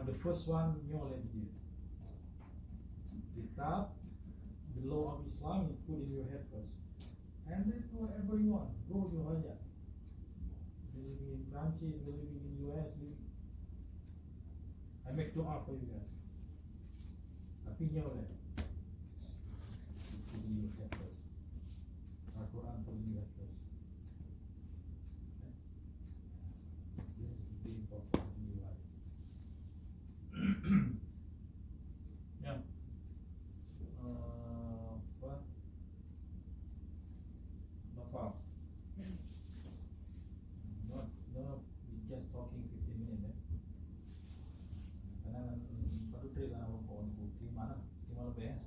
But the first one ni oleh dia. Kitab, the law of Islam, you put in your head first. And then whatever you want, go to Hajjah. You're living in Branches, you're living in US, I make dua for you guys. Tapi ni oleh. Put in your head first. Al-Quran put in your head first. Okay? This is very important in your life. Ya. Apa? Bapak. No, we just talking 15 minutes. Karena baru trail lah orang terima lebih ya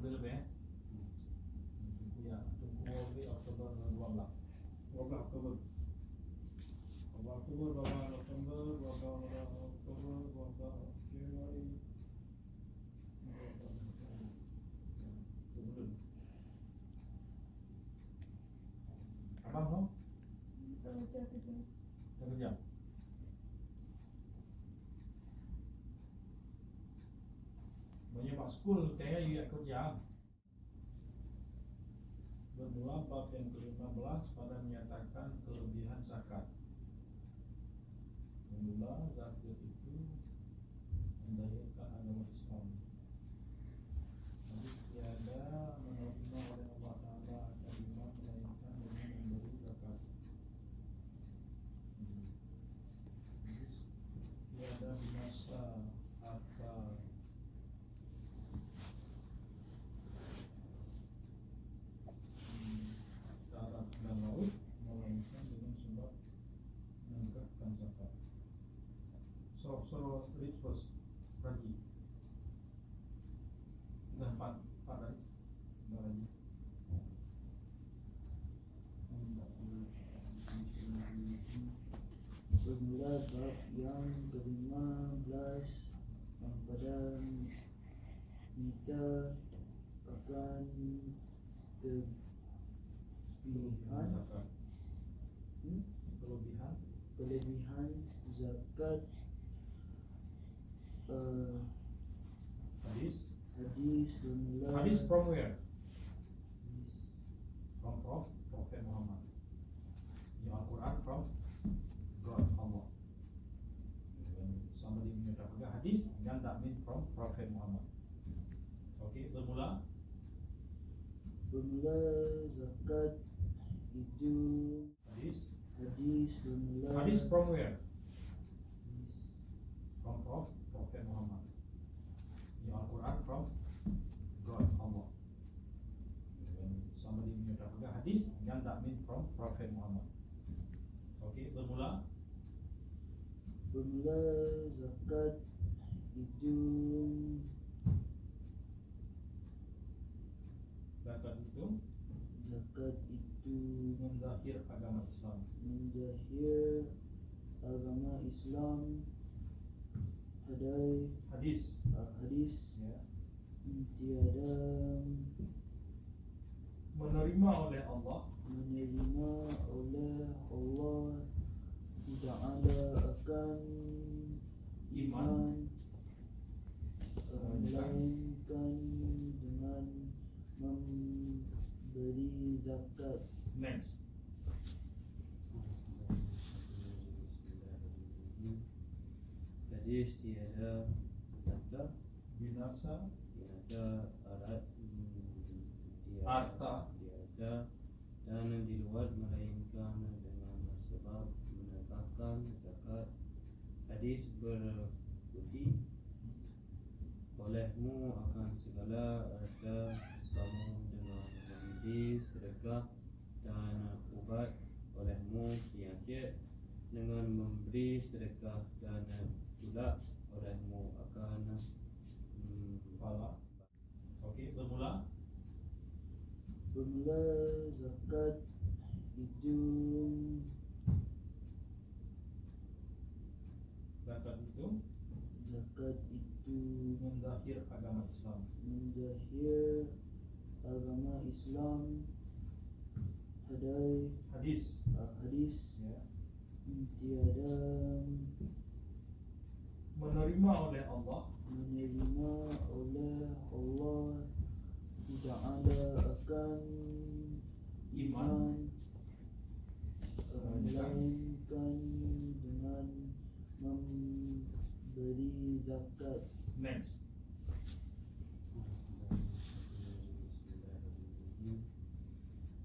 lebih. Tunggu Oktober 12 Oktober. Oktober, Januari. Abang mau? Kerja. Menyemak school, saya juga kerja. Bermula bab yang ke-15 pada menyatakan kelebihan zakat. Mula zakat itu mendahirkan agama Islam. Jadi tiada menerima oleh Allah Taala agama melainkan dengan memberi zakat. Jadi tiada binasa harta darat dan laut melainkan dengan sebab menegakkan zakat. So read first lagi. Dah empat lagi. Dah lagi. Bermula bab yang ke-15 yang pada kita akan kelebihan zakat. Hadis bermula. Hadis from where? Hadis. From Prophet Muhammad. Your Al-Quran from God, Allah. When somebody menyatakan hadis, then that means from Prophet Muhammad. Okay, bermula Zakat itu hadis bermula. Hadis from where? Hadis. From Prophet Muhammad. Your Al-Quran from God, Allah. When somebody menyatakan hadis, then that means from Prophet Muhammad. Okay, bermula Zakat itu menzahir agama Islam. Hadis ya. Tiada menerima oleh Allah tidak ada akan iman melainkan dengan memberi zakat. Next. Hadis tiada binasa arat harta tiada dan diluat melainkan dengan sebab menegakkan zakat. Hadis berbunyi, olehmu akan segala harta kamu dengan memberi sedekah, dan ubat olehmu penyakit dengan memberi sedekah, dan pula olehmu akan pala. Okey, bermula zakat itu menzahir agama Islam. Hadis hadis ya. tiada menerima oleh Allah menerima oleh Allah, tidak ada akan Iman. melainkan dengan memberi zakat. next.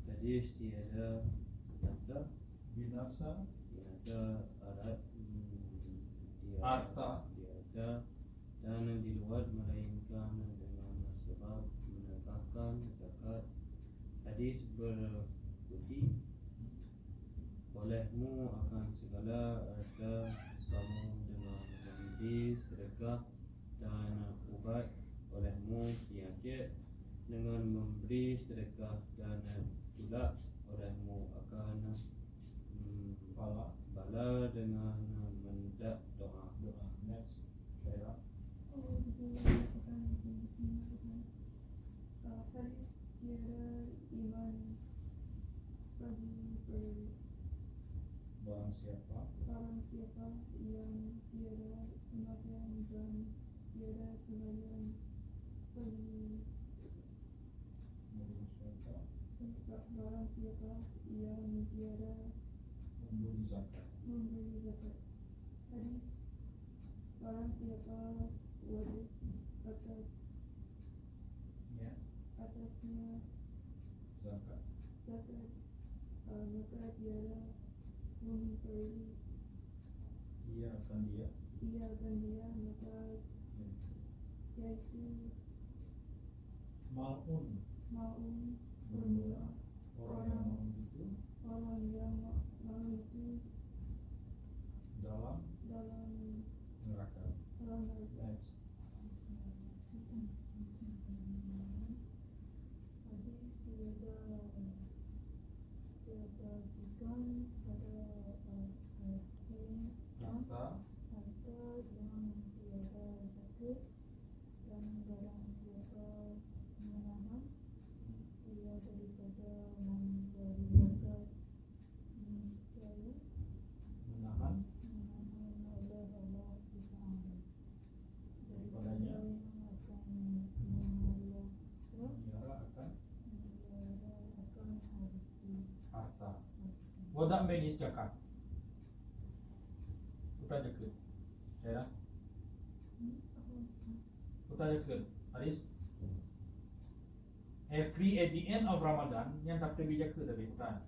Hadis tiada Binasa binasa arat Harta. tiada dan di luar melainkan dengan sebab menegakkan zakat. Hadis berikuti, olehmu akan segala harta kamu dengan memberi sedekah dan ubat, olehmu penyakit dengan memberi sedekah, dan pula olehmu akan bala dengan mendak doa. next. Saya Hadis tiada iman bagi barang siapa barang siapa yang tiada sembahyang dan tiada sembahyang bagi barang siapa yang tiada memberi zakat. memberi zakat. Hadis barang siapa wajib Ya, atasnya zakat. zakat, maka tiada memberi, Ia akan dia maka yaitu maun maun bermula orang yang mau itu orang yang mau itu dalam dalam neraka. neraka. Next. Hadis tiada bukan pada Harta harta yang tiada zakat, dan barang siapa menahan ia daripada memberi zakat, niscaya menahan menahan oleh Allah Taala Daripadanya. yang akan memelihara memelihara akan akan harta. What that mean is zakat. Kita zakat. Ya. Kita zakat. Hadis. Every at the end of Ramadan yang tak pergi zakat tadi bukan.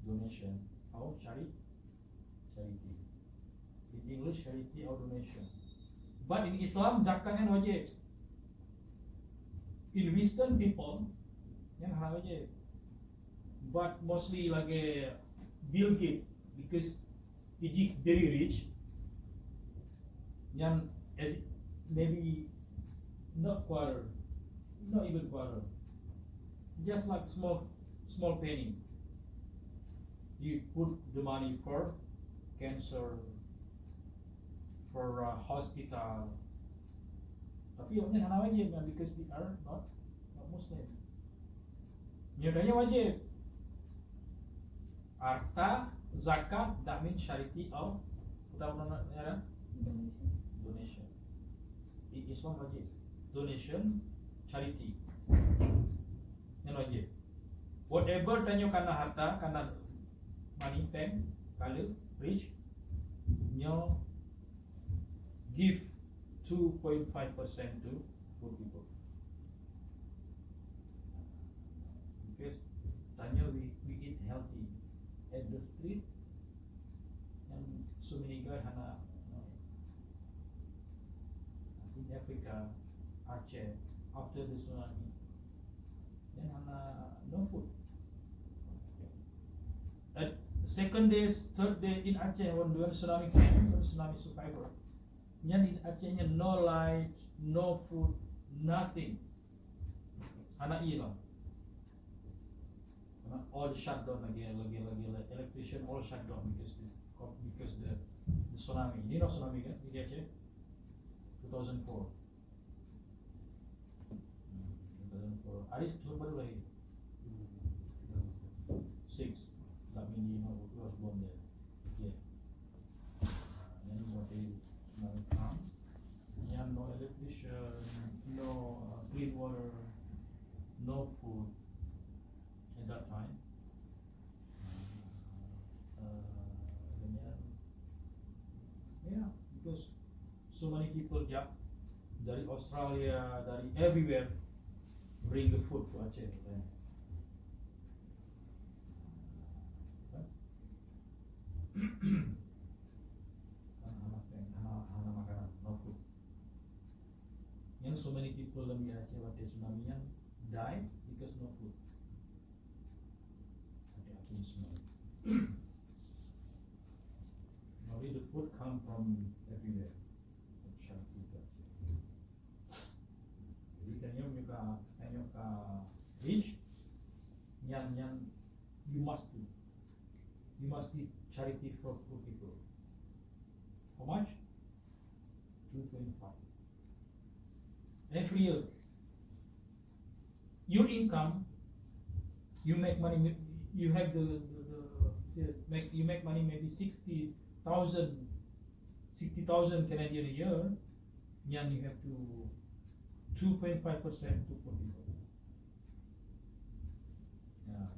Donation. Atau charity. In English charity or donation. But in Islam zakat kan wajib. In Western people yang hal wajib. But mostly lagi Bill Gates because he very rich. Yang maybe not quarter, not even quarter, just like small penny. You put the money for cancer, for hospital. Tapi ini hana wajib kan because we are not Muslim. Nyatanya wajib. Harta, zakat, that means charity or donation. In Islam wajib. Donation, charity. Yang wajib. Whatever tanyo kana harta, kana money, pen, kalau rich, nyo give 2.5% to poor people. Because tanyo we eat healthy at the street, and so many guys hana in Africa, Aceh, after the tsunami, then hana no food. At second day, third day in Aceh when the tsunami came, the tsunami survivor, yan in Aceh no light, no food, nothing. Hana ilang. All shut down again, electrician all shut down because the tsunami. You know tsunami kan? Di Aceh 2004. 2004. Aris baru lagi 6. That means you know was born there. Yeah. Then what they kerja dari Australia, dari everywhere, bring the food to Aceh. Hana makanan, no food. And so many people in Aceh waktu tsunami yang died because no food. Ada apa ni semua? Only the food come from everywhere. Jadi kanyo ka rich, yang you must do charity for poor people. How much? 2.5 every year. Your income, you make money. You have you make money maybe 60,000 Canadian a year. Then you have to 2.5% to poor people. Yeah,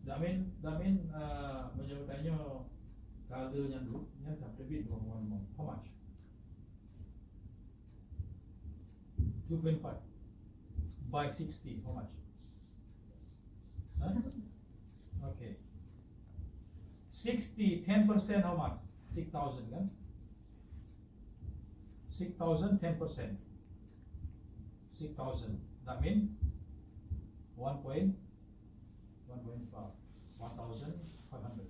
Damin menjawabkannya kalau yang dulu yang tak terbit buang how much? 2.5 by 60 how much? Huh? Okay. 60 10% how much? 6,000 kan? 6,000 10%. 6,000. That means 1.5 1,500.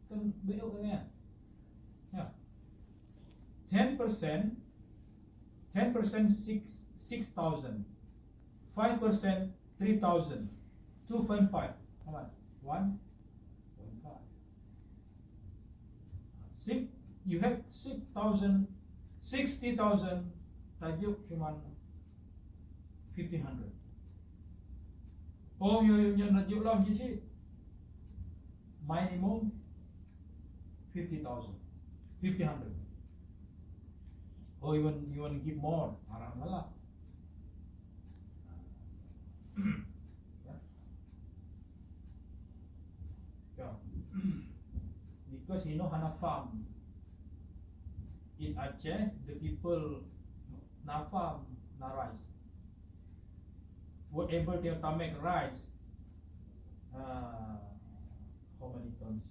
Kan beliau kan ya? Ya. 10% 6,000. 5% 3,000. 2.5. How much? 1.5. You have 6,000, 60,000. Tajuk cuma 1,500. Oh, you tajuk lah je. Minimum 50,000, 1,500. Oh, you want to give more? Arang lah. Yeah. Because Hana farm in Aceh, the people na farm na rice. Whatever they make rice, how many tons?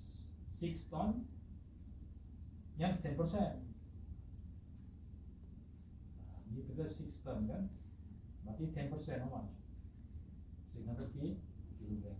6 tons. Yang 10%. Dia kata 6 tons kan? Berarti 10% how much? 600 kilogram.